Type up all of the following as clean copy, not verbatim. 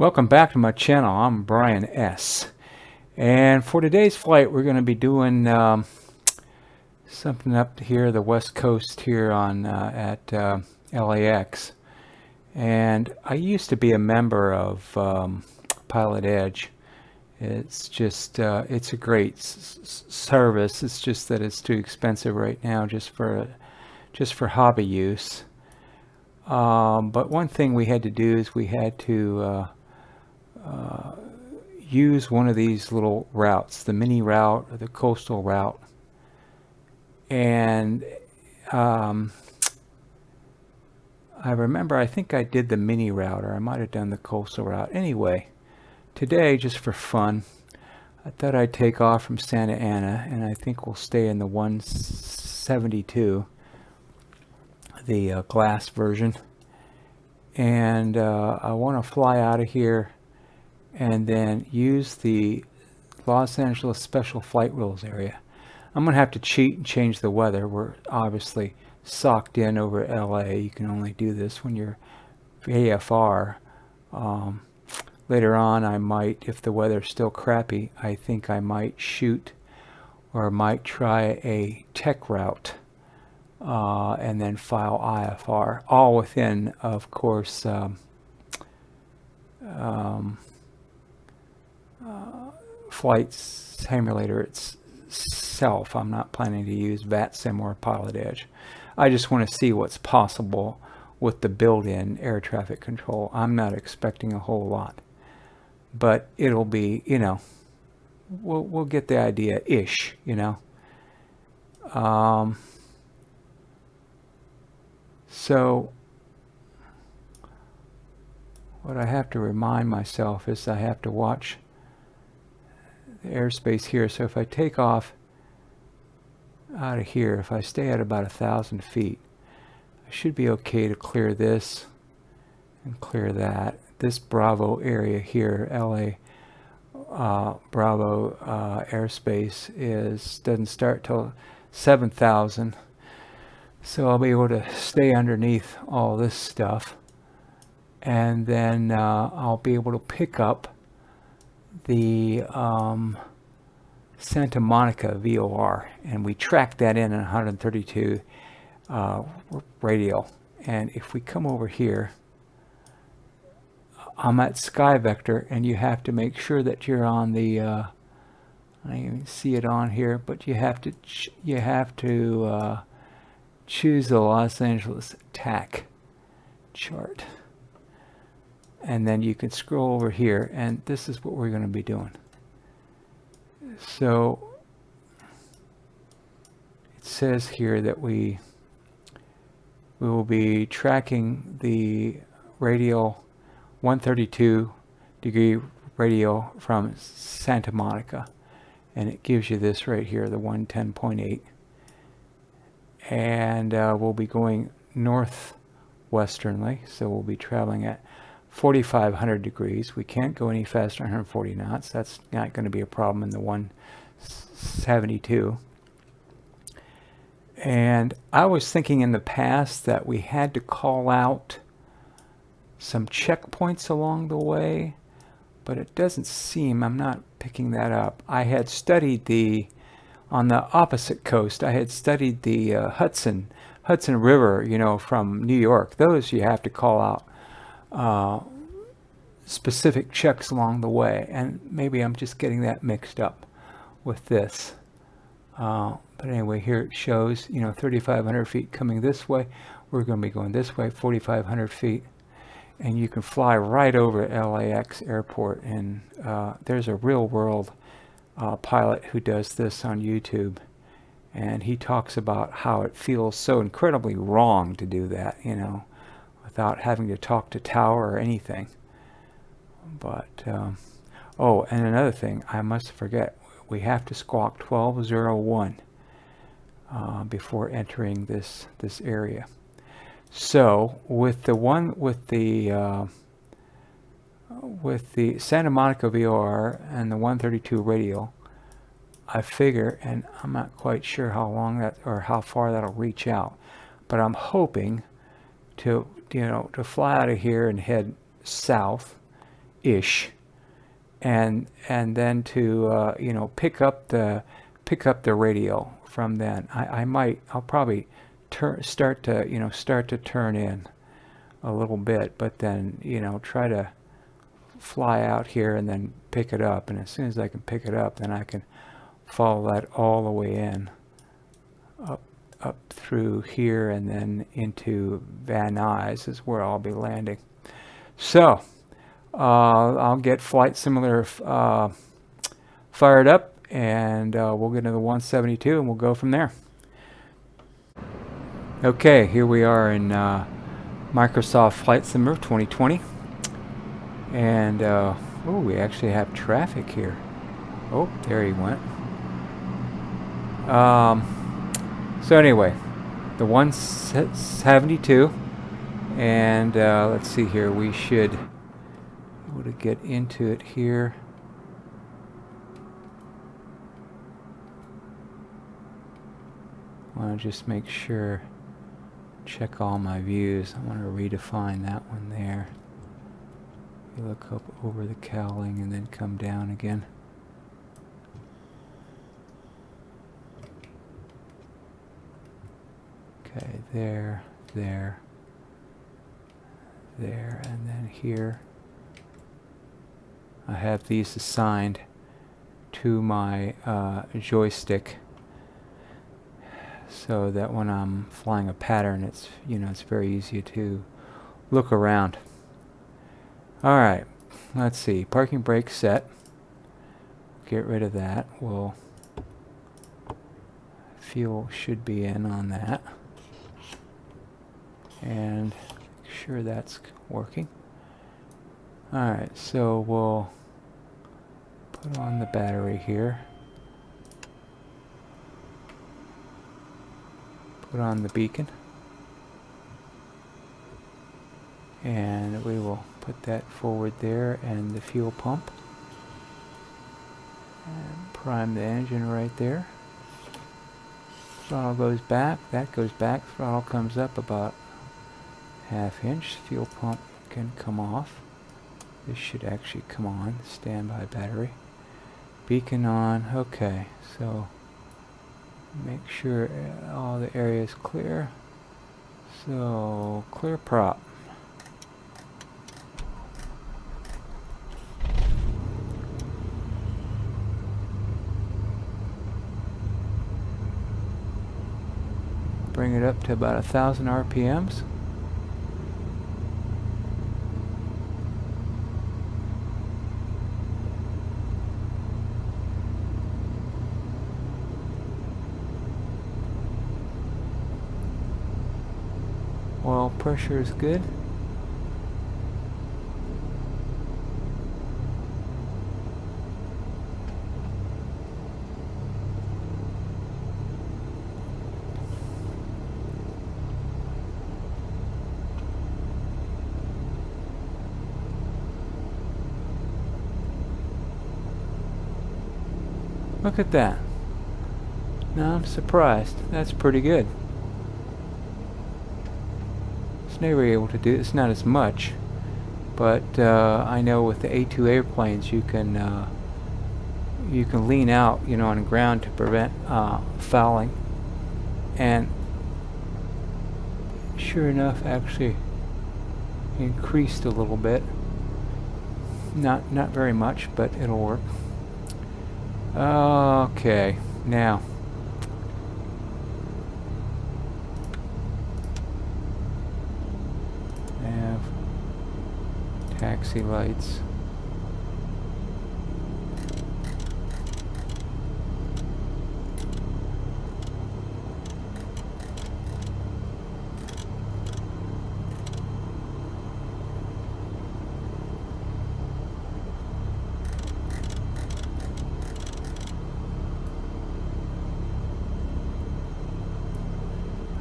Welcome back to my channel. I'm Brian S. And for today's flight, we're going to be doing something up here, the west coast here on at LAX. And I used to be a member of Pilot Edge. It's just it's a great service. It's just that it's too expensive right now, just for hobby use. But one thing we had to do is we had to use one of these little routes, the mini route or the coastal route. And I remember, I think I did the mini route, or I might have done the coastal route. Anyway, today, just for fun, I thought I'd take off from Santa Ana, and I think we'll stay in the 172, the glass version. And I want to fly out of here and then use the Los Angeles Special Flight Rules area. I'm going to have to cheat and change the weather. We're obviously socked in over LA. You can only do this when you're AFR. Later on, I might, if the weather's still crappy, I think I might shoot or might try a tech route and then file IFR, all within, of course, Flight Simulator itself. I'm not planning to use VATSIM or Pilot Edge. I just want to see what's possible with the built-in air traffic control. I'm not expecting a whole lot, but it'll be, you know, we'll get the idea-ish, you know. So what I have to remind myself is I have to watch the airspace here. So if I take off out of here, if I stay at about 1,000 feet, I should be okay to clear this and clear that. This Bravo area here, LA Bravo airspace doesn't start till 7,000. So I'll be able to stay underneath all this stuff. And then I'll be able to pick up the Santa Monica VOR, and we track that in 132 radial. And if we come over here, I'm at Sky Vector, and you have to make sure that you're on the I don't even see it on here, but you have to choose the Los Angeles TAC chart. And then you can scroll over here, and this is what we're going to be doing. So it says here that we will be tracking the radial 132 degree radial from Santa Monica, and it gives you this right here, the 110.8, and we'll be going northwesternly, so we'll be traveling at 4,500 degrees. We can't go any faster than 140 knots. That's not going to be a problem in the 172. And I was thinking in the past that we had to call out some checkpoints along the way, but it doesn't seem, I'm not picking that up. I had studied on the opposite coast, I had studied the Hudson River, you know, from New York. Those you have to call out specific checks along the way, and maybe I'm just getting that mixed up with this. But anyway, here it shows, you know, 3,500 feet coming this way. We're going to be going this way, 4,500 feet, and you can fly right over LAX airport. And there's a real-world pilot who does this on YouTube, and he talks about how it feels so incredibly wrong to do that, you know, without having to talk to tower or anything. But oh, and another thing I must forget, we have to squawk 1201 before entering this area. So with the Santa Monica VOR and the 132 radial, I figure, and I'm not quite sure how long that or how far that'll reach out, but I'm hoping to fly out of here and head south ish, and then to you know, pick up the radio from then. I'll probably start to turn in a little bit, but then, you know, try to fly out here and then pick it up, and as soon as I can pick it up, then I can follow that all the way in up through here and then into Van Nuys is where I'll be landing. So I'll get Flight Simulator fired up, and we'll get into the 172 and we'll go from there. Okay, here we are in Microsoft Flight Simulator 2020, and oh, we actually have traffic here. Oh, there he went. So anyway, the 172, and let's see here, we should be able to get into it here. I want to just make sure, check all my views. I want to redefine that one there. You look up over the cowling and then come down again. Okay, there, and then here. I have these assigned to my joystick, so that when I'm flying a pattern, it's, you know, it's very easy to look around. All right, let's see. Parking brake set. Get rid of that. Well, fuel should be in on that, and make sure that's working. All right, so we'll put on the battery here. Put on the beacon, and we will put that forward there, and the fuel pump, and prime the engine right there. Throttle goes back, that goes back, throttle comes up about ½ inch, fuel pump can come off. This should actually come on, standby battery. Beacon on, okay, so make sure all the area is clear. So, clear prop. Bring it up to about 1,000 RPMs. Oil pressure is good. Look at that. Now I'm surprised. That's pretty good. Never able to do it's not as much, but I know with the A2 airplanes you can lean out, you know, on the ground to prevent fouling, and sure enough, actually increased a little bit. Not very much, but it'll work. Okay, now. Taxi lights.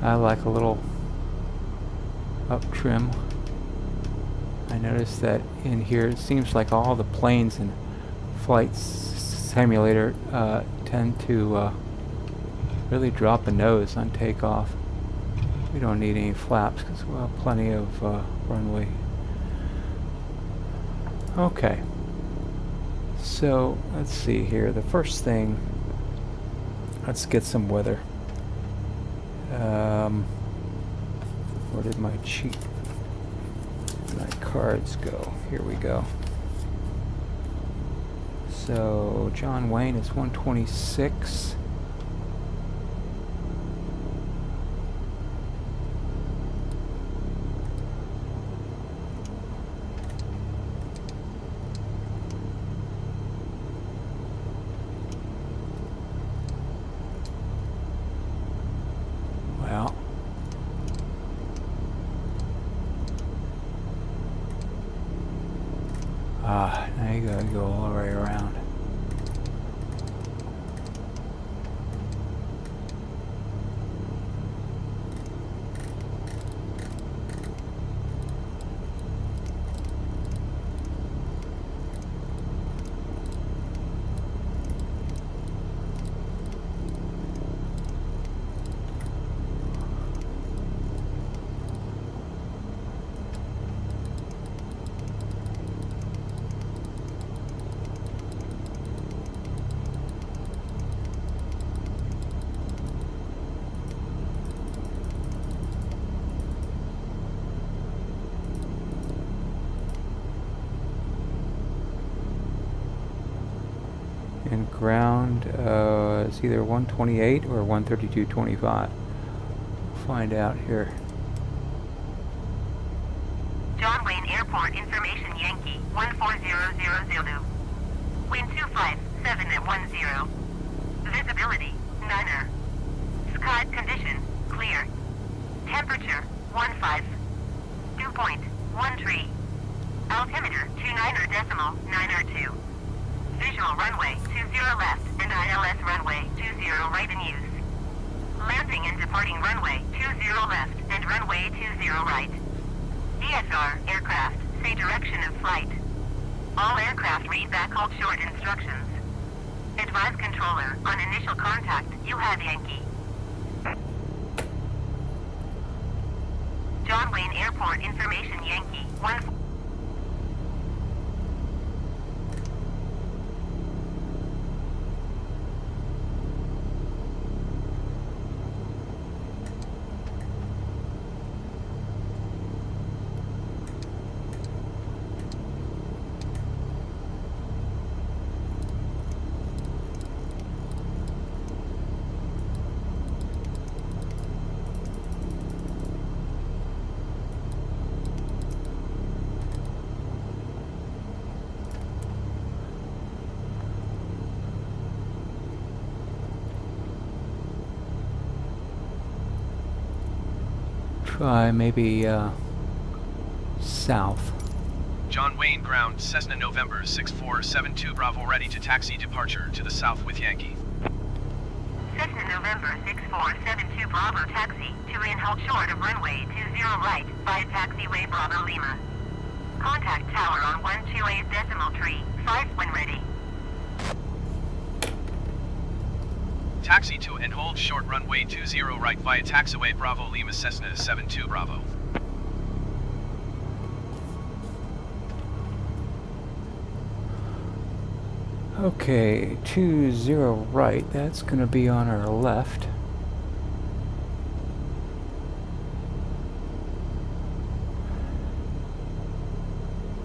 I like a little up trim. I noticed that in here it seems like all the planes in Flight Simulator tend to really drop a nose on takeoff. We don't need any flaps because we'll have plenty of runway. Okay. So, let's see here. The first thing, let's get some weather. Where did my cards go? Here we go. So, John Wayne is 126. Well, now you gotta go all the way around. And ground is either 128 or 132.25. Find out here. John Wayne Airport Information Yankee 14000 Zulu. Wind 257 at 10. Visibility, none. Sky condition, clear. Temperature, 15. Dew point, 13. Altimeter, 29.92. Visual runway, 20 left and ILS runway, 20 right in use. Landing and departing runway, 20 left and runway 20 right. DSR, aircraft, say direction of flight. All aircraft read back hold short instructions. Advise controller, on initial contact, you have Yankee. John Wayne Airport Information Yankee, 1... Try maybe south. John Wayne ground, Cessna November 6472 Bravo ready to taxi departure to the south with Yankee. Cessna November 6472 Bravo taxi to in hold short of runway 20 right via taxiway Bravo Lima. Contact tower on 128.3 when ready. Taxi to and hold short runway 20 right via taxiway Bravo Lima Cessna 72 Bravo. Okay, 20 right, that's gonna be on our left.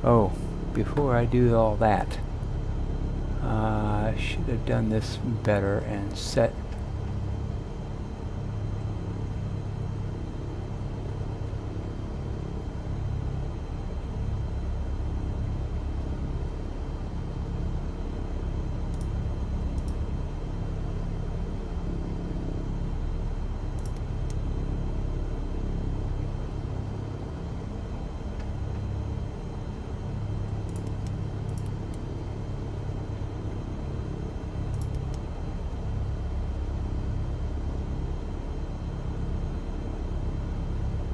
Oh, before I do all that, I should have done this better and set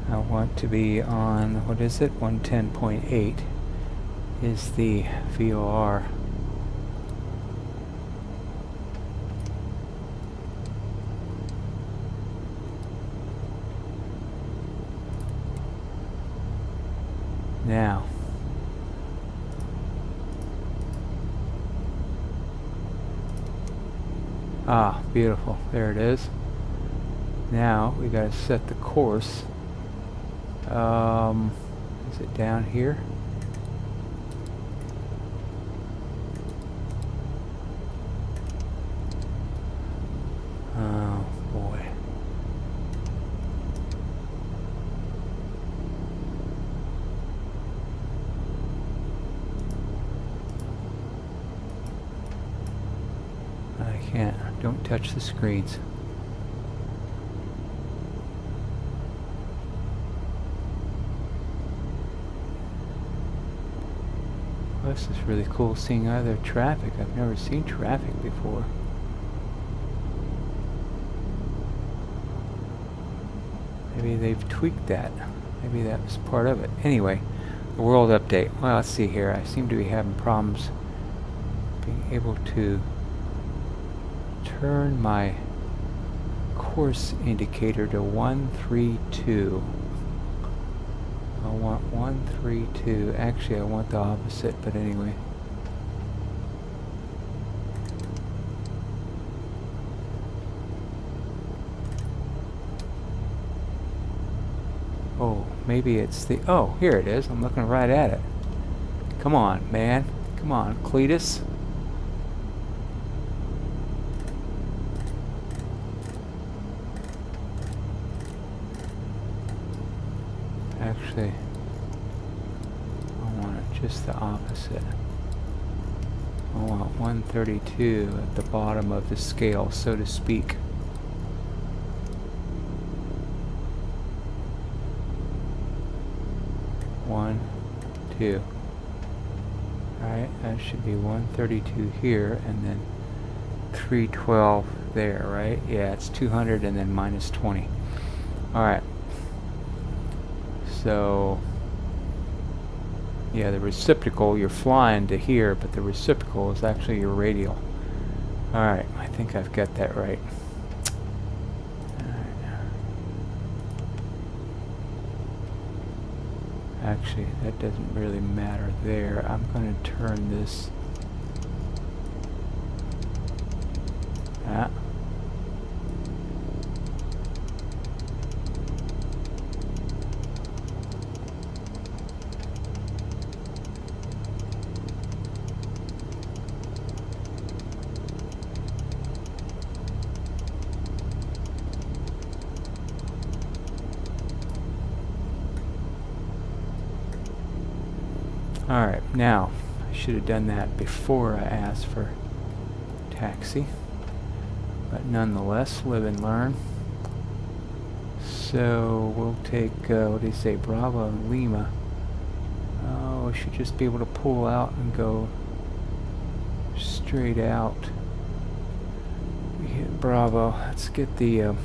I want to be on, what is it, 110.8 is the VOR. Now, Ah, beautiful. There it is. Now we gotta set the course. Is it down here? Oh boy. I can't. Don't touch the screens. Well, this is really cool seeing other traffic. I've never seen traffic before. Maybe they've tweaked that. Maybe that was part of it. Anyway, the world update. Well, let's see here. I seem to be having problems being able to turn my course indicator to 132. I want 132. Actually, I want the opposite, but anyway. Oh, maybe it's the... Oh, here it is. I'm looking right at it. Come on, man. Come on, Cletus. Actually, I want it just the opposite. I want 132 at the bottom of the scale, so to speak. One, two. Alright, that should be 132 here, and then 312 there, right? Yeah, it's 200 and then minus 20. Alright. So, yeah, the reciprocal, you're flying to here, but the reciprocal is actually your radial. Alright, I think I've got that right. Actually, that doesn't really matter there. I'm going to turn this... Alright, now, I should have done that before I asked for taxi. But nonetheless, live and learn. So, we'll take, what do you say, Bravo and Lima. Oh, we should just be able to pull out and go straight out. We hit Bravo. Let's get the...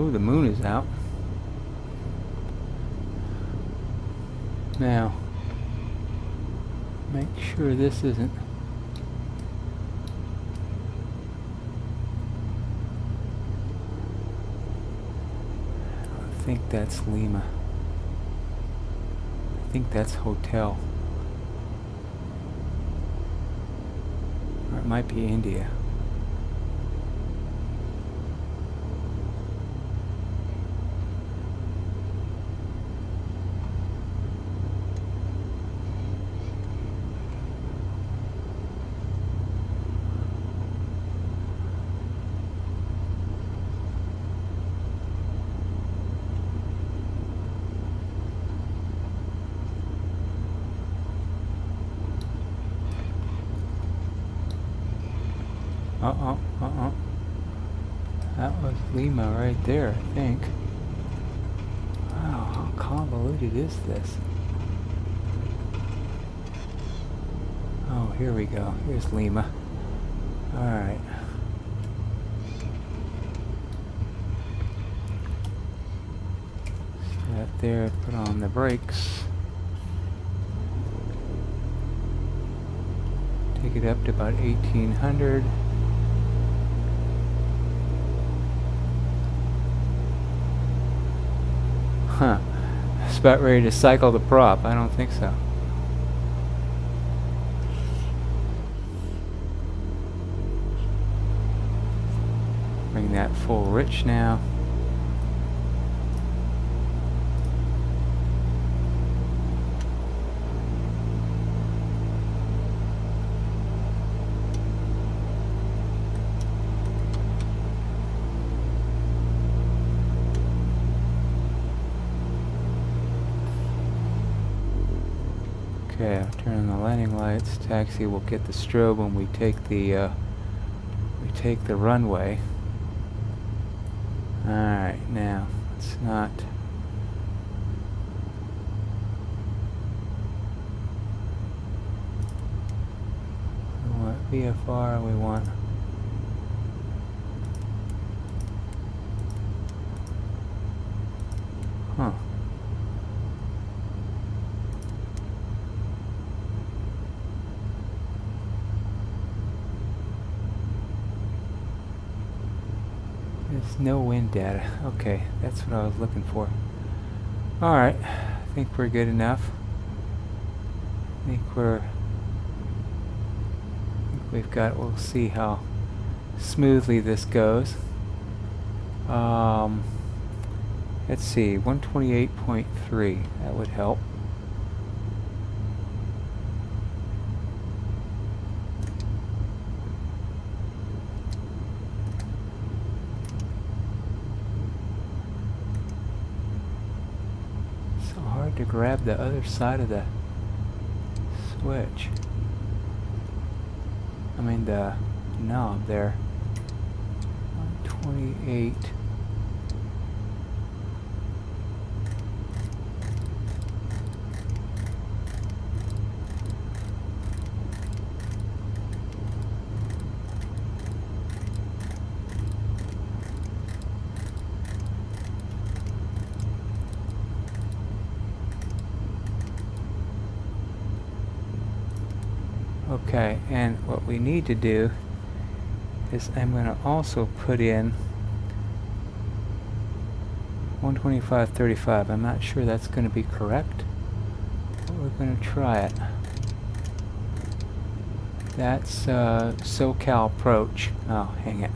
Ooh, the moon is out. Now, make sure this isn't... I think that's Lima. I think that's hotel. Or it might be India. Uh-oh. That was Lima right there, I think. Wow, how convoluted is this? Oh, here we go. Here's Lima. Alright. Set there, put on the brakes. Take it up to about 1800. Huh. It's about ready to cycle the prop. I don't think so. Bring that full rich now. Okay, I'll turn on the landing lights. Taxi will get the strobe when we take the runway. Alright, now let's not we want VFR, we want There's no wind data. Okay, that's what I was looking for. Alright, I think we're good enough. I think we've got, we'll see how smoothly this goes. Let's see, 128.3, that would help. So hard to grab the other side of the switch. I mean the knob there. 128. Okay, and what we need to do is I'm going to also put in 125.35. I'm not sure that's going to be correct, but we're going to try it. That's SoCal approach. Oh, hang it.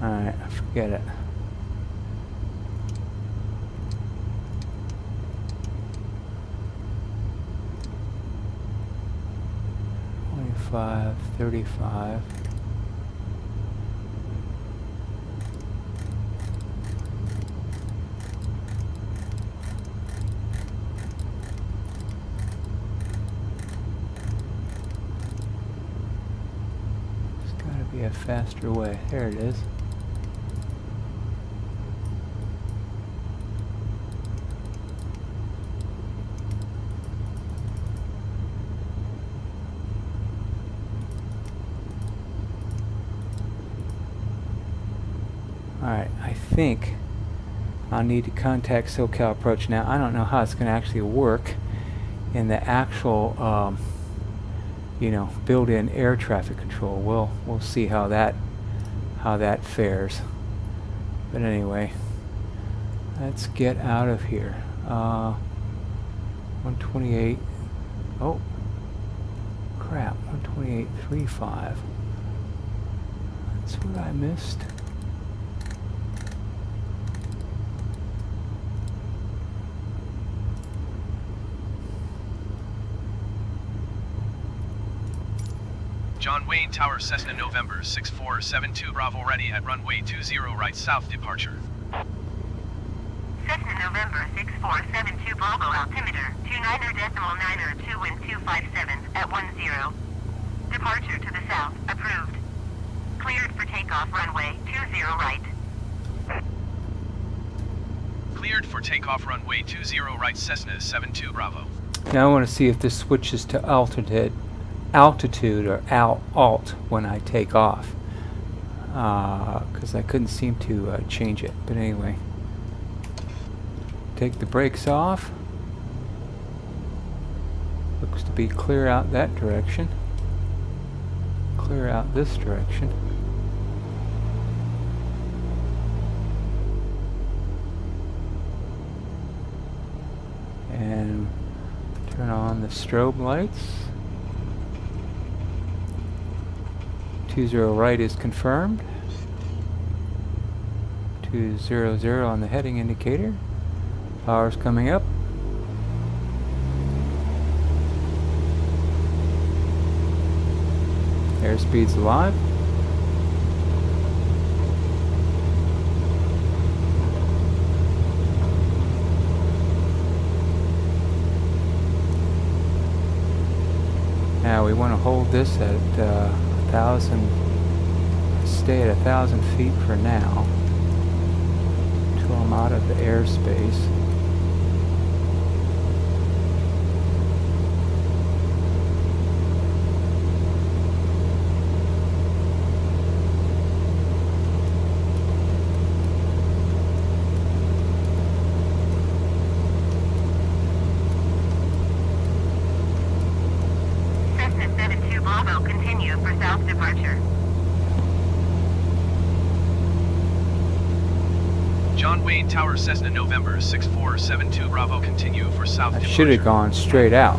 Alright, forget it. $25.35. There's got to be a faster way. There it is. Alright, I think I'll need to contact SoCal Approach now. I don't know how it's going to actually work in the actual, you know, built-in air traffic control. We'll see how that fares. But anyway, let's get out of here. 128. Oh, crap! 128.35. That's what I missed. John Wayne Tower, Cessna November 6472 Bravo ready at runway 20 right south departure. Cessna Cessna November 6472 Bravo altimeter 29er.902 wind 257 at 10. Departure to the south, approved. Cleared for takeoff runway 20 right. Cleared for takeoff runway 20 right Cessna 72 Bravo. Now I want to see if this switches to altitude or alt when I take off, because I couldn't seem to change it. But anyway, take the brakes off. Looks to be clear out that direction. Clear out this direction. And turn on the strobe lights. 20 right is confirmed. 200 on the heading indicator. Power's coming up. Airspeed's alive. Now we want to hold this at 1,000, stay at 1,000 feet for now, until I'm out of the airspace. Cessna 72 Bravo, continue for south departure. John Wayne Tower Cessna November 6472 Bravo, continue for south I departure. should have gone straight out.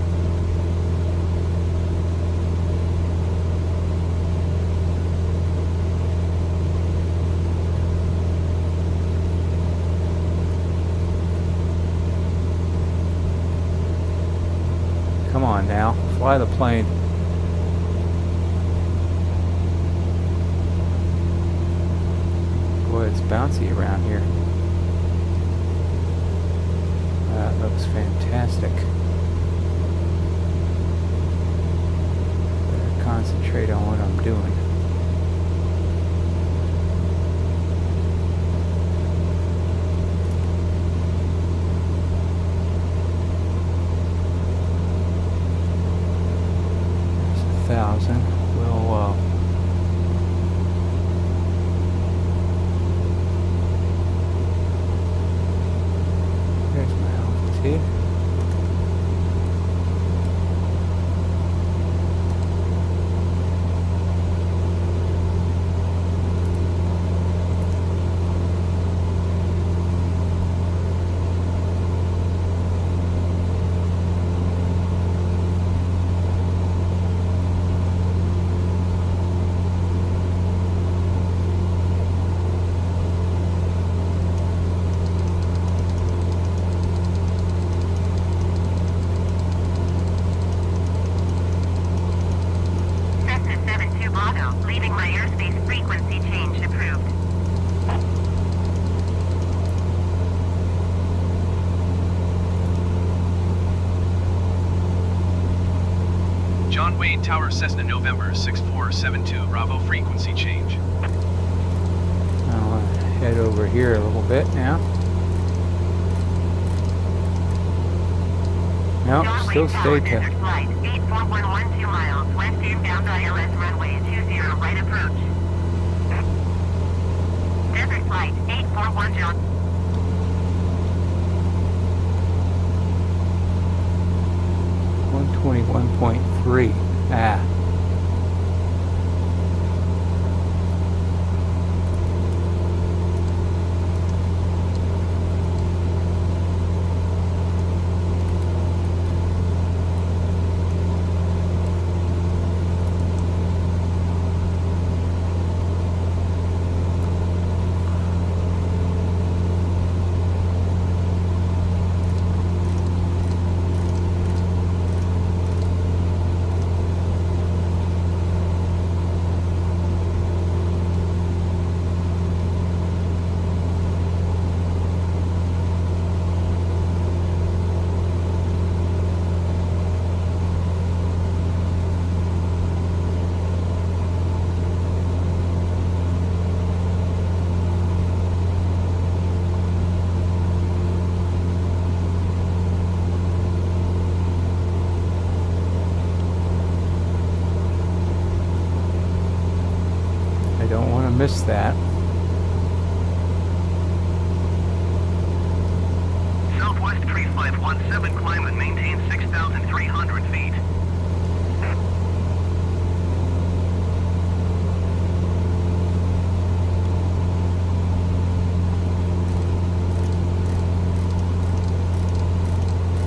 Come on now, fly the plane. Boy, it's bouncy around here. That looks fantastic. Better concentrate on what I'm doing. There's 1,000. We'll there's my altitude. Cessna 72 Bravo, leaving my airspace frequency change approved. John Wayne Tower Cessna November 6472 Bravo, frequency change. I'll head over here a little bit now. Nope, John still Wayne Tower, stay desert flight 84112 miles west inbound ILS runway 20 right approach. Desert flight 841 John. 121.3. Ah. 3517, climb and maintain 6,300 feet.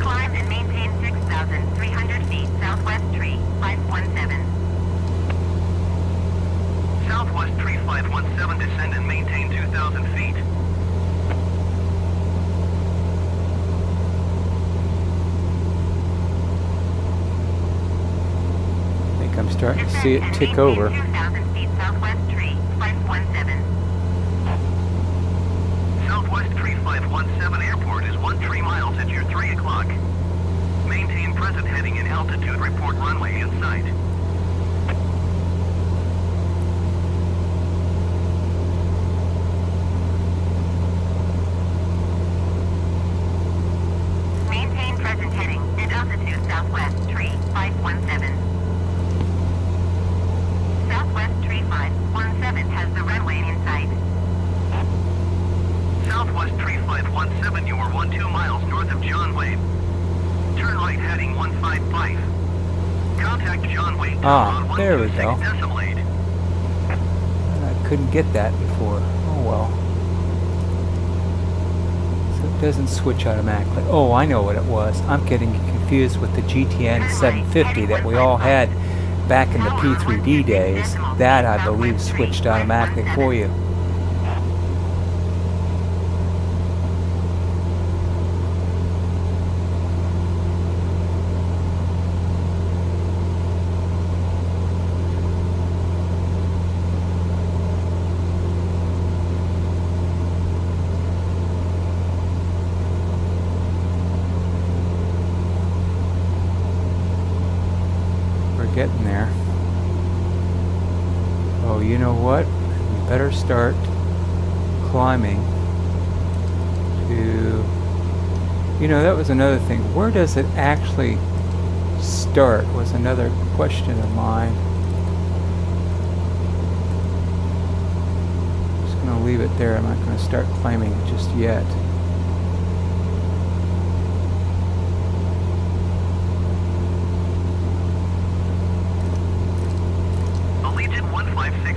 Climb and maintain 6,300 feet, southwest tree, 517. Southwest tree 517, descend and maintain 2,000 feet. I think I'm starting to see it tick over. 2,000 feet, southwest tree, 517. Southwest tree 517, airport is 13 miles at your 3 o'clock. Maintain present heading and altitude, report runway in sight. Maintain present heading and altitude, southwest tree, 517. Southwest tree 517 has the runway in sight. Southwest tree 517, you are 12 miles north of John Wayne. Turn right heading 155. Contact John Wayne Tower on there we 126 go. decimal 8. I couldn't get that before. Oh well. So it doesn't switch automatically. Oh, I know what it was. I'm getting confused with the GTN 750 that we all had back in the P3D days. That, I believe, switched automatically for you. Getting there. Oh, you know what? You better start climbing to... You know, that was another thing. Where does it actually start was another question of mine. I'm just going to leave it there. I'm not going to start climbing just yet.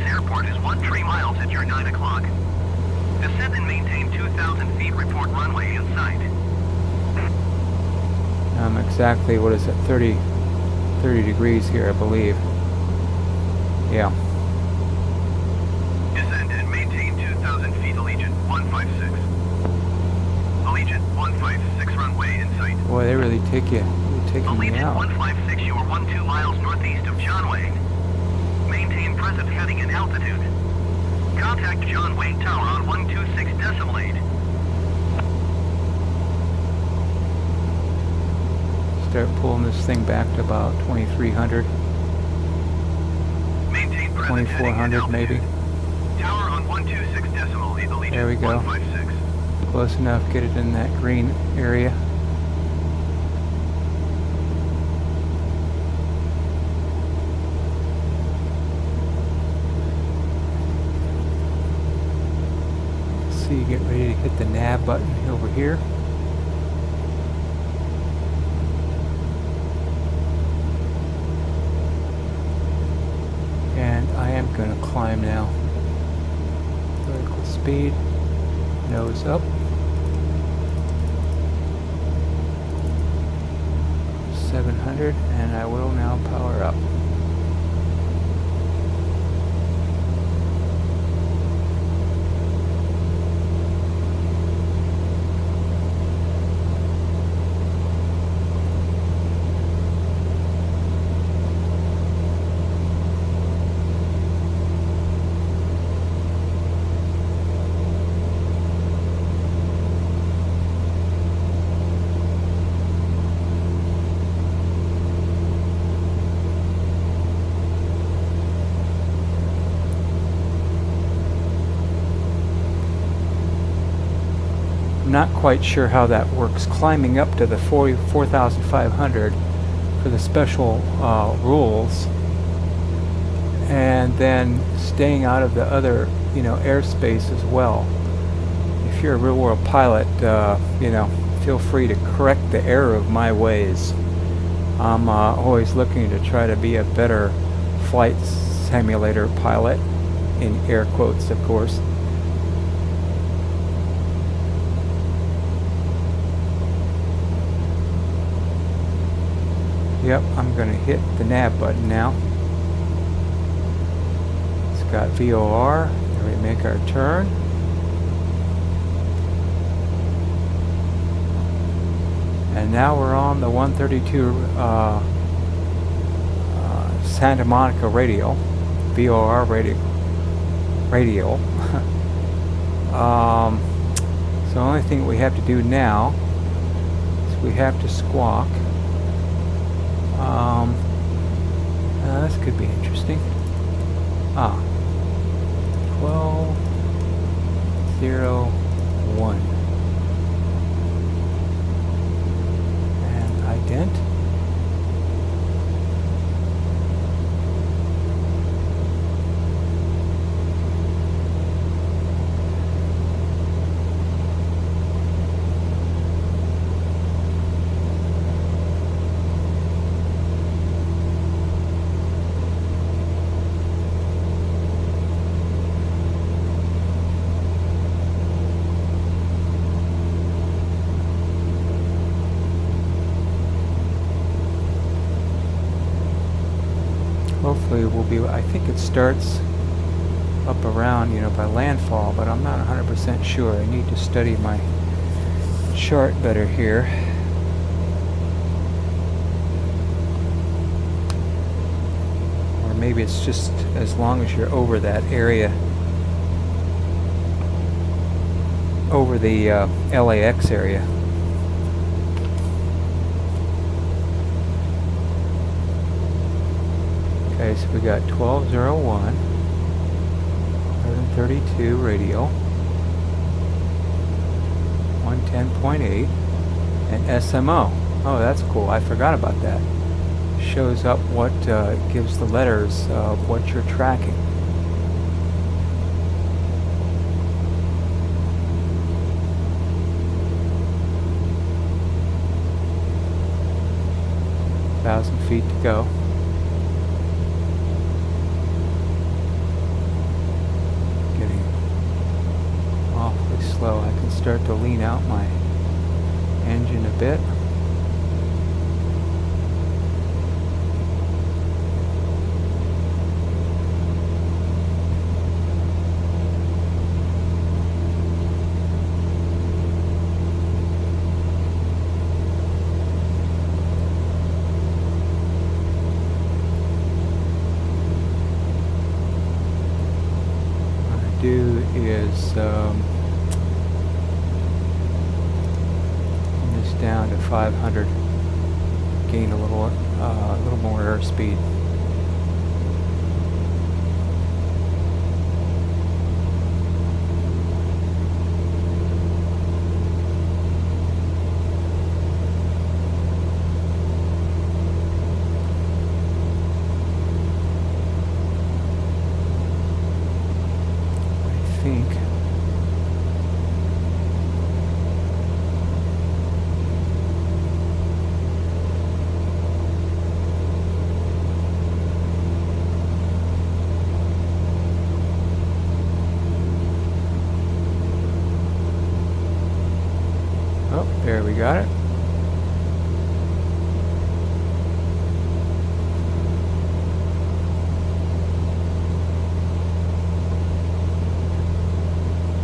Airport is 13 miles at your 9 o'clock. Descend and maintain 2,000 feet, report runway in sight. Exactly, what is it, 30 degrees here, I believe. Yeah. Descend and maintain 2,000 feet, Allegiant 156. Allegiant 156, runway in sight. Boy, they really take you, taking me Allegiant out. 156, you are 12 miles northeast of John Wayne. Maintain present heading and altitude. Contact John Wayne Tower on 126 decimal 8. Start pulling this thing back to about 2,300. Maintain present 2,400 maybe. Tower on 126 decimal 8. Allegiant There we go. 156. Close enough, get it in that green area. You get ready to hit the nav button over here. And I am going to climb now. Vertical speed, nose up. 700, and I will now power up. Not quite sure how that works. Climbing up to the 4,500 for the special rules, and then staying out of the other, airspace as well. If you're a real world pilot, feel free to correct the error of my ways. I'm always looking to try to be a better flight simulator pilot, in air quotes, of course. Yep, I'm going to hit the nav button now. It's got VOR. There we make our turn. And now we're on the 132 Santa Monica radial, VOR radial. So the only thing we have to do now is we have to squawk. This could be interesting. 1201. And ident. Hopefully we'll be, I think it starts up around, by landfall, but I'm not 100% sure. I need to study my chart better here. Or maybe it's just as long as you're over that area, over the LAX area. Okay, so we got 1201, 1132 radial, 110.8, and SMO. Oh, that's cool. I forgot about that. Shows up what gives the letters of what you're tracking. Thousand feet to go. Slow. I can start to lean out my engine a bit. What I do is down to 500, gain a little more airspeed. I think. Oh, there we got it.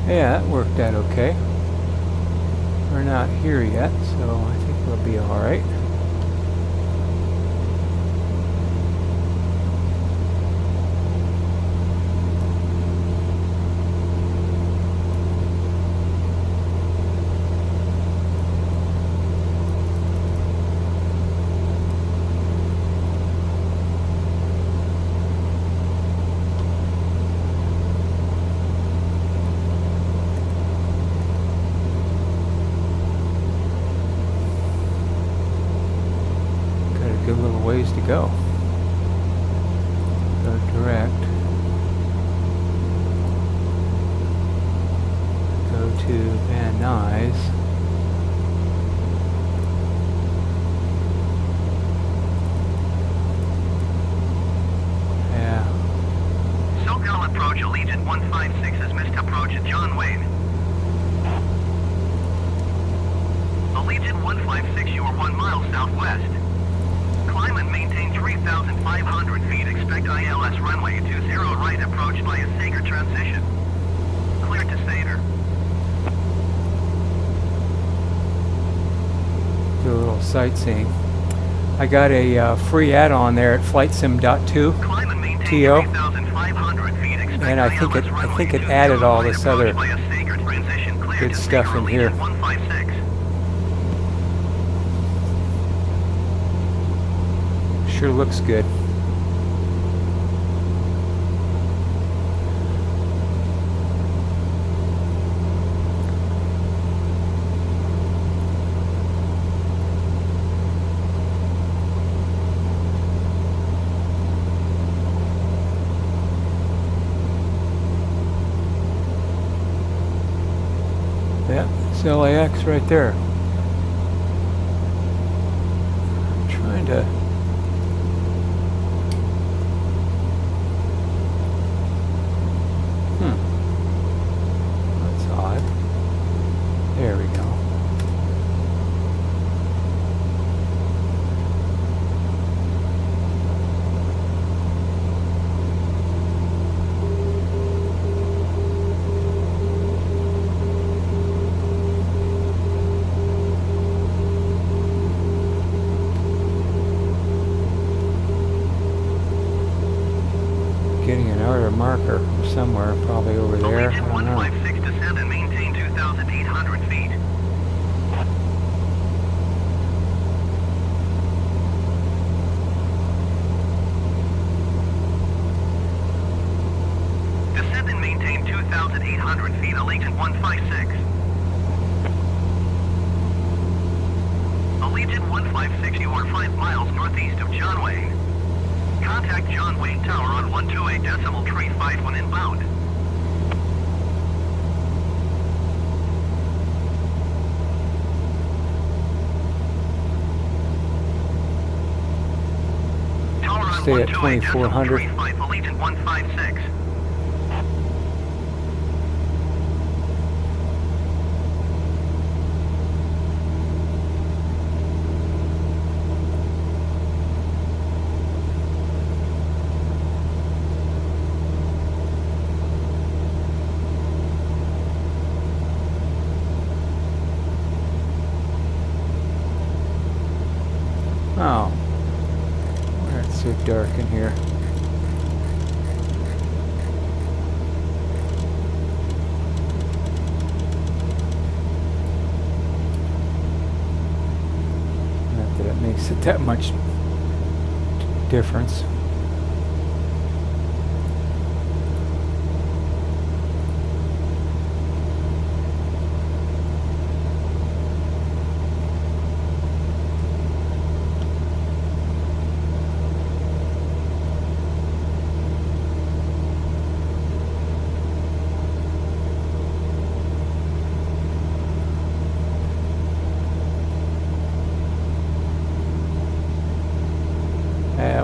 Yeah, that worked out okay. We're not here yet, so I think we'll be alright. Good little ways to go. Go direct. Go to Van Nuys. Wayne. Allegiant 156, you are 1 mile southwest. Climb and maintain 3,500 feet. Expect ILS runway 20 right approach by a Sager transition. Clear to Sager. Do a little sightseeing. I got a free add-on there at FlightSim.2 Climb and maintain TO, 3,500 feet. Expect and I think it added all this other good stuff in here. 156. Sure looks good. Yeah, it's LAX right there. I'm trying to... That's odd. There we go. Getting another marker somewhere, probably over there. I Allegiant don't know. 156 descend and maintain 2,800 feet. Descend and maintain 2,800 feet. Allegiant 156. Allegiant 156, you are 5 miles northeast of John Wayne. Contact John Wayne Tower on 128.351 inbound. Tower on Stay at 2400. 128.355, Allegiant 156. Oh. Why it's so dark in here. Not that it makes it that much difference.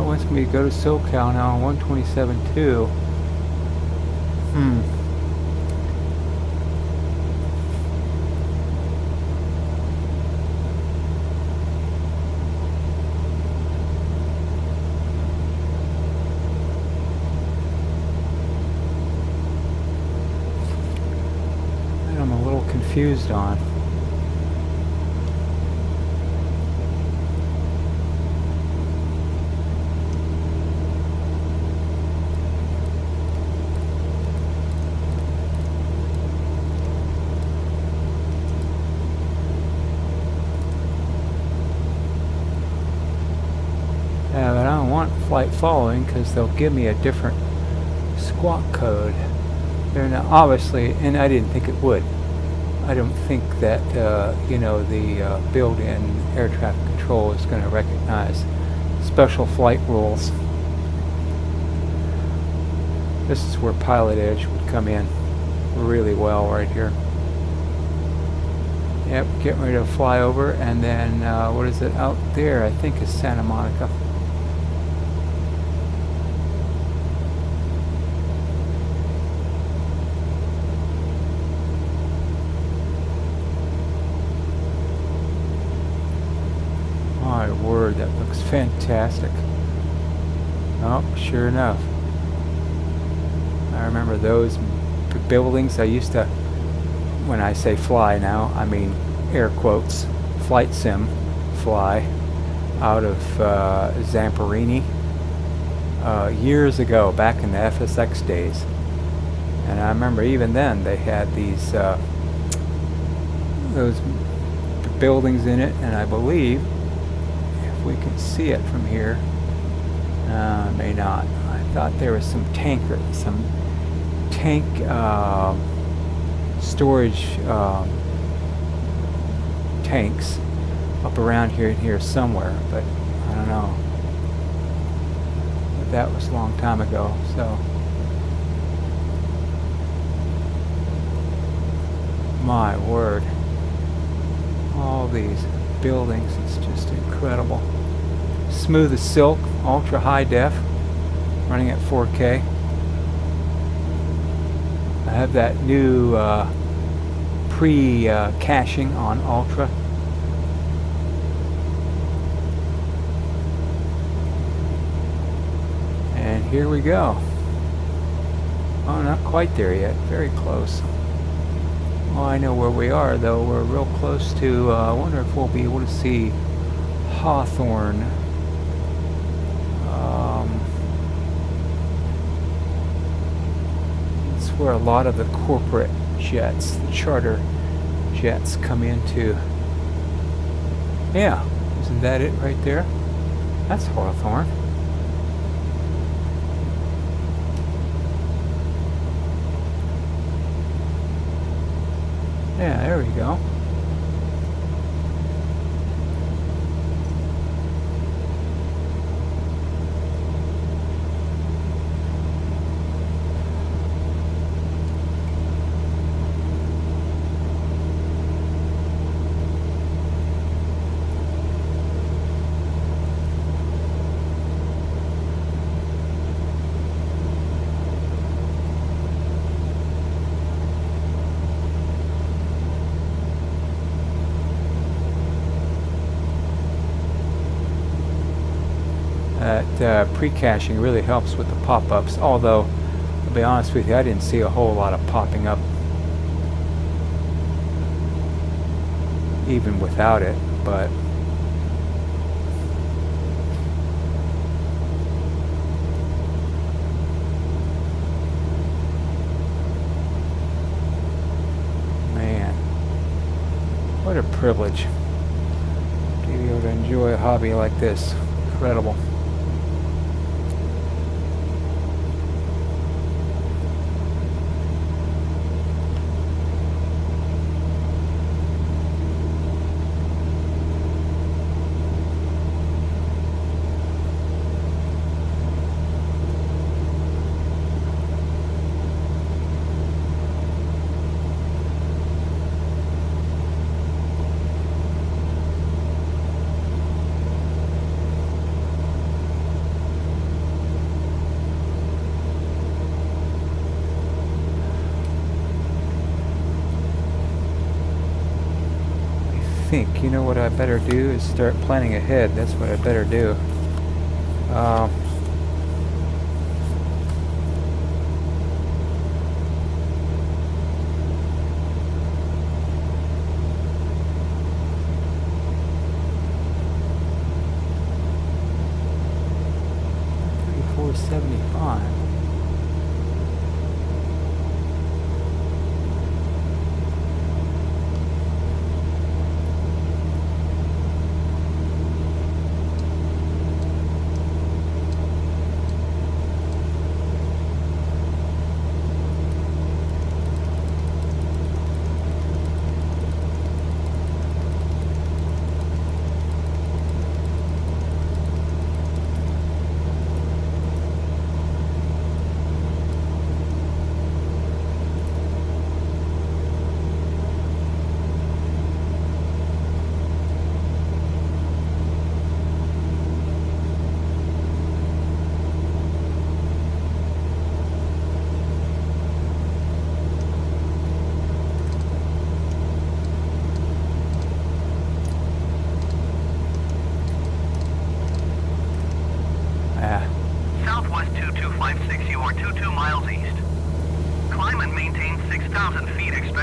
Wants me to go to SoCal now on 127.2. That I'm a little confused on. Yeah, but I don't want flight following because they'll give me a different squawk code. They're not, obviously, and I didn't think it would. I don't think that, you know, the built-in air traffic control is going to recognize special flight rules. This is where Pilot Edge would come in really well right here. Yep, getting ready to fly over, and then, what is it out there? I think is Santa Monica. Looks fantastic. Oh, sure enough. I remember those buildings. I used to, when I say fly now, I mean air quotes, flight sim fly out of Zamperini years ago, back in the FSX days. And I remember even then they had these those buildings in it, and I believe, if we can see it from here, may not. I thought there was some tank storage tanks up around here somewhere, but I don't know. But that was a long time ago, so. My word. All these buildings, it's just incredible. Smooth as silk, ultra high def, running at 4K. I have that new pre-caching on ultra. And here we go. Oh, not quite there yet, very close. Well, I know where we are, though. We're real close to, I wonder if we'll be able to see Hawthorne. It's where a lot of the corporate jets, the charter jets, come into. Yeah, isn't that it right there? That's Hawthorne. Yeah, there we go. That pre-caching really helps with the pop-ups, although, to be honest with you, I didn't see a whole lot of popping up even without it, but man, what a privilege to be able to enjoy a hobby like this. Incredible. You know what I better do is start planning ahead. That's what I better do. $34.75.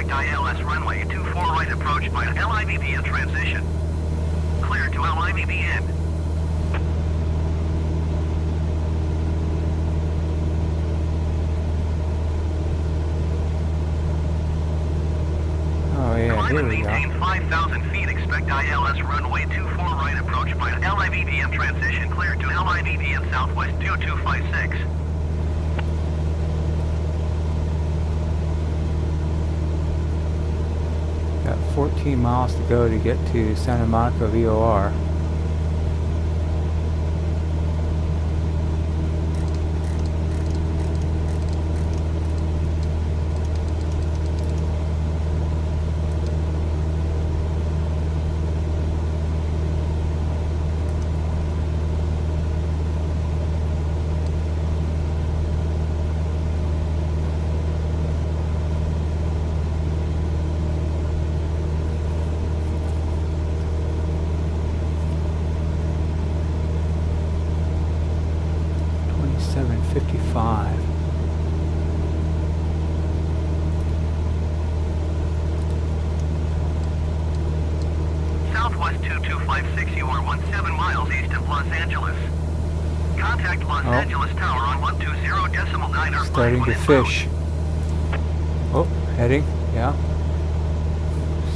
expect ILS runway 24 right approach by LIVB in transition. Clear to LIVB in. Oh yeah, Climb here and we go. maintain 5,000 feet. Expect ILS runway 24 right approach by LIVB in transition. Clear to LIVB in Southwest 2256. Got 14 miles to go to get to Santa Monica VOR. $27.55. Southwest 2256, you are 17 miles east of Los Angeles. Contact Los Angeles Tower on 120.9 or Starting to fish. Oh, heading, yeah.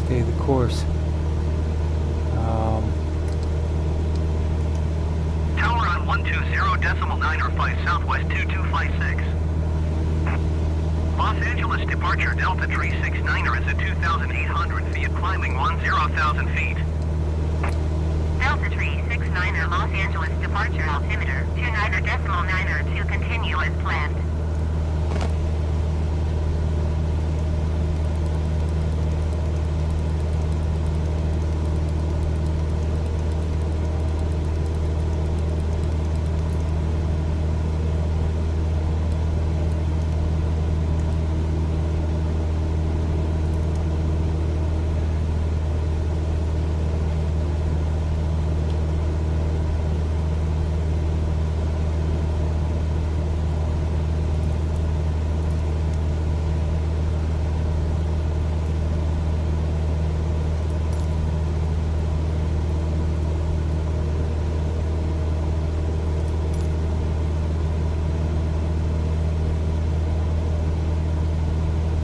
Stay the course. Tower on 120.9 or 5 Southwest 2256. Los Angeles departure Delta Tree 69er is at 2,800 feet, climbing 10,000 feet. Delta Tree 69er Los Angeles departure altimeter 29.9 to continue as planned.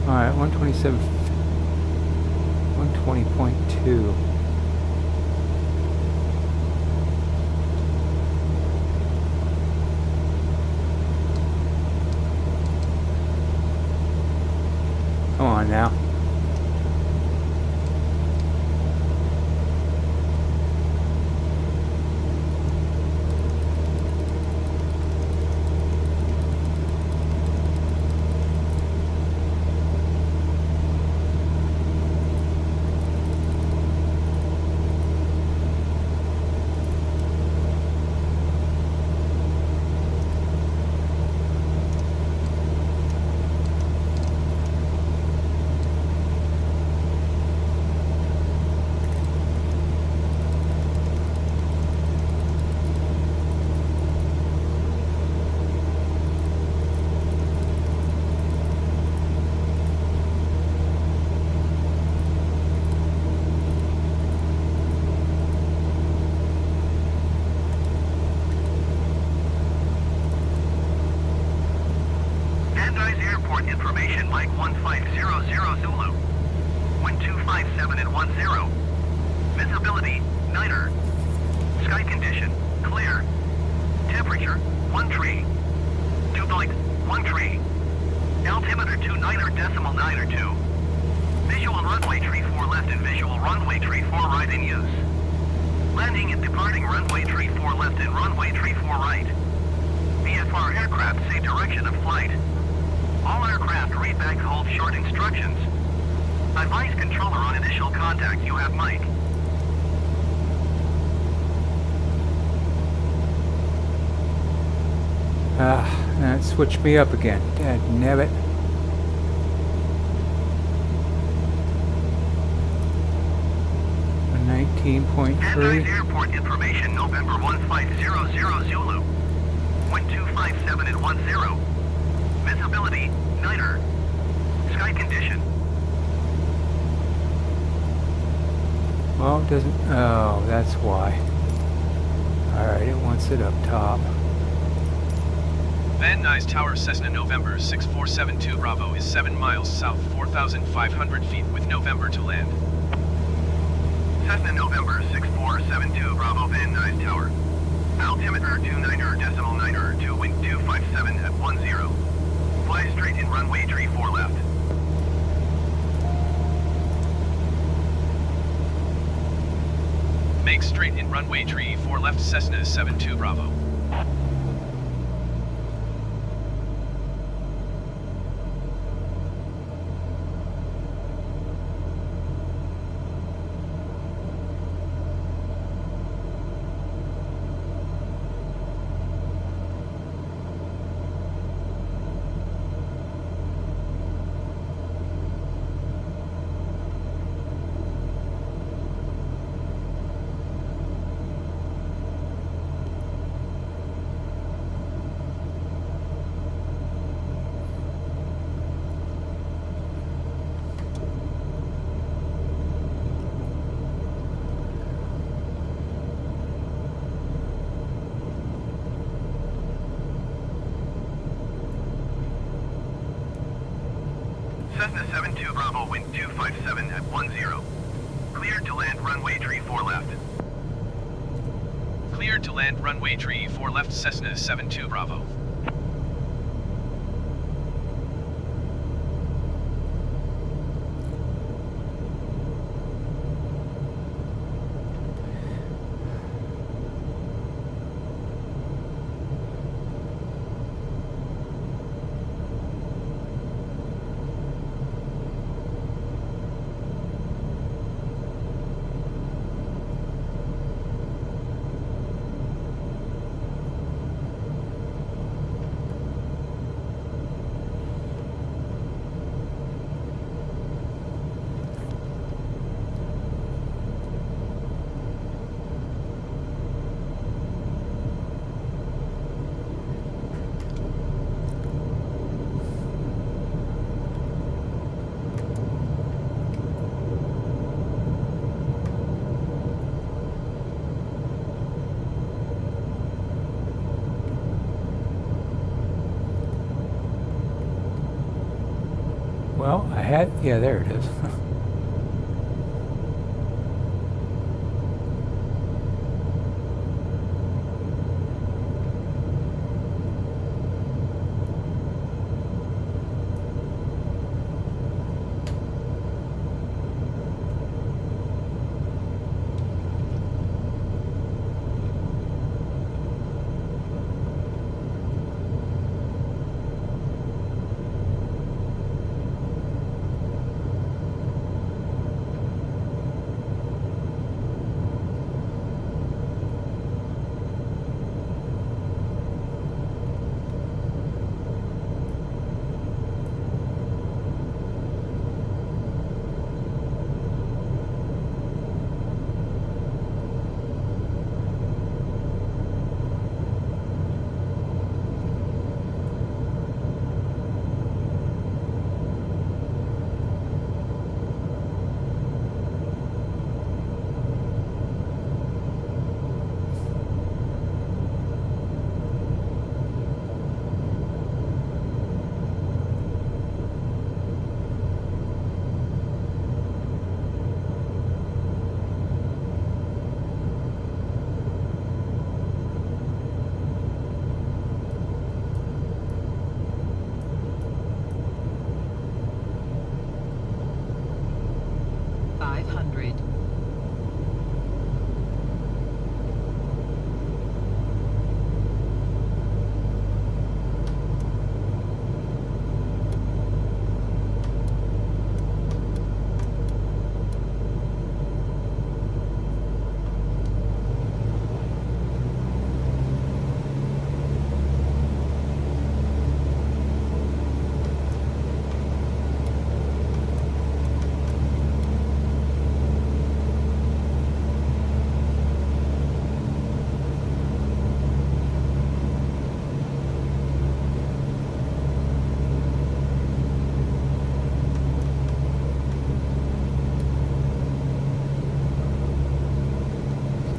Alright, 127, 120.2. Come on now. Airport information, Mike 1500 Zulu. Wind 257 at 10. Visibility, niner. Sky condition, clear. Temperature, 1 tree. Dew point, 1 tree. Altimeter 29.902. Visual runway tree 4 left and visual runway tree 4 right in use. Landing and departing runway tree 4 left and runway tree 4 right. VFR aircraft say direction of flight. All aircraft read back hold short instructions. Advise controller on initial contact. You have Mike. That switched me up again. Dadnabbit. Andrews Airport information, November 1500 Zulu. Wind 257 at 10. Visibility, niner. Sky condition. Well, it doesn't. Oh, that's why. Alright, it wants it up top. Van Nuys Tower Cessna November 6472 Bravo is 7 miles south, 4,500 feet with November to land. Cessna November 6472 Bravo Van Nuys Tower. Altimeter 29.9 wind 257 at 10. Fly straight in runway 34 left. Make straight in runway 34 left Cessna 72 Bravo. Cessna 72 Bravo wind 257 at 10. Cleared to land runway 34 left. Cleared to land runway 34 left Cessna 72 Bravo. Well, I had, yeah, there it is.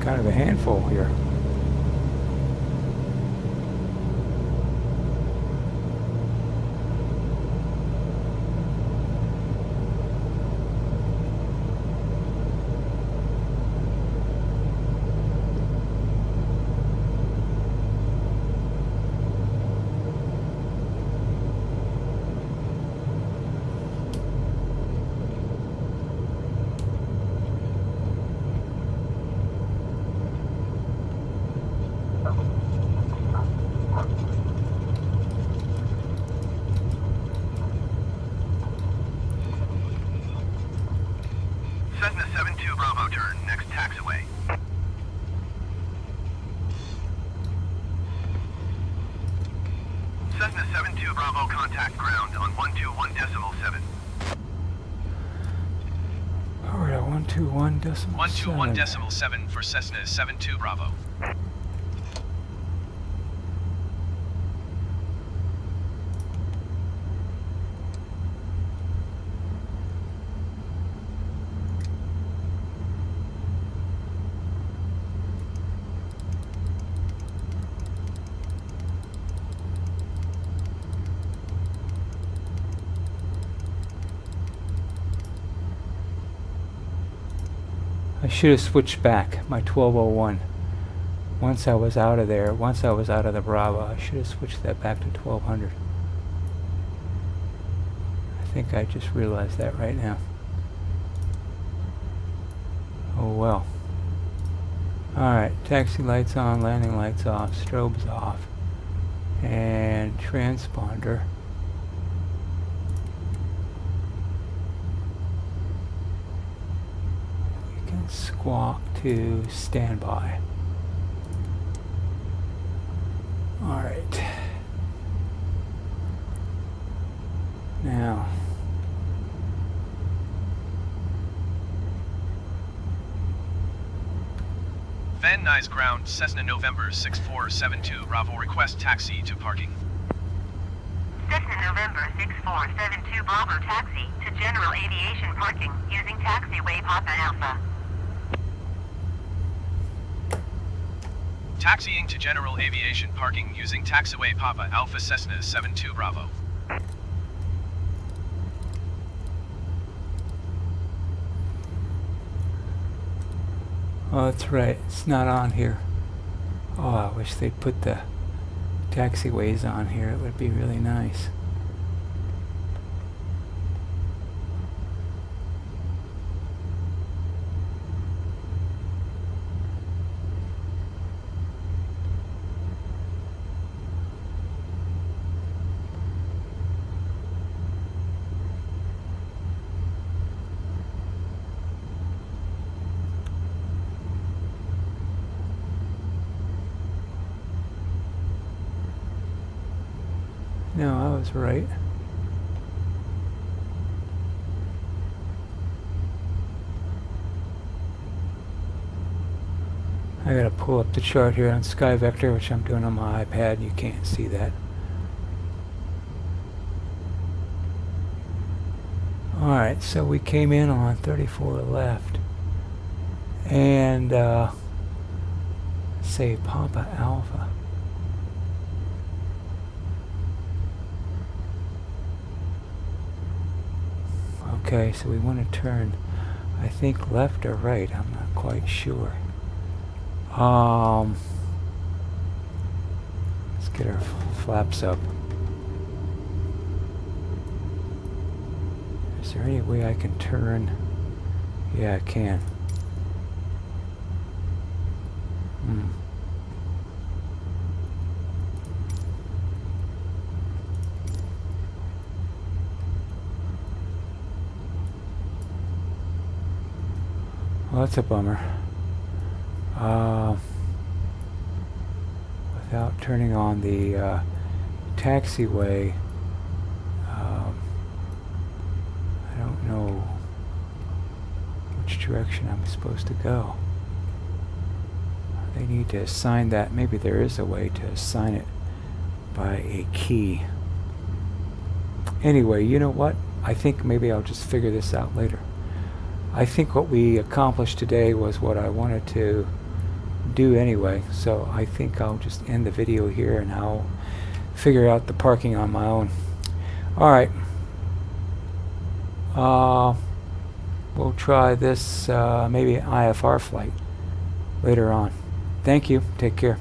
kind of a handful here. Cessna 72 Bravo turn, next taxiway. Cessna 72 Bravo contact ground on 121.7. We're at 121.7. 121.7 for Cessna 72 Bravo. I should have switched back my 1201. Once I was out of there, once I was out of the Bravo, I should have switched that back to 1200. I think I just realized that right now. Oh well. Alright, taxi lights on, landing lights off, strobes off, and transponder. We can squawk to standby. Alright. Now. Van Nuys ground, Cessna November 6472 Bravo, request taxi to parking. Cessna November 6472 Bravo taxi to general aviation parking using taxiway Papa Alpha. Taxiing to general aviation parking using taxiway Papa Alpha Cessna 72 Bravo. Oh, that's right. It's not on here. Oh, I wish they'd put the taxiways on here. It would be really nice. No, I was right. I gotta pull up the chart here on Sky Vector, which I'm doing on my iPad. You can't see that. Alright, so we came in on 34 left. And, say Papa Alpha. Okay, so we want to turn, I think, left or right. I'm not quite sure. Let's get our flaps up. Is there any way I can turn? Yeah, I can. Well, that's a bummer. Without turning on the taxiway, I don't know which direction I'm supposed to go. They need to assign that. Maybe there is a way to assign it by a key. Anyway, you know what? I think maybe I'll just figure this out later. I think what we accomplished today was what I wanted to do anyway. So I think I'll just end the video here and I'll figure out the parking on my own. Alright. We'll try this maybe IFR flight later on. Thank you. Take care.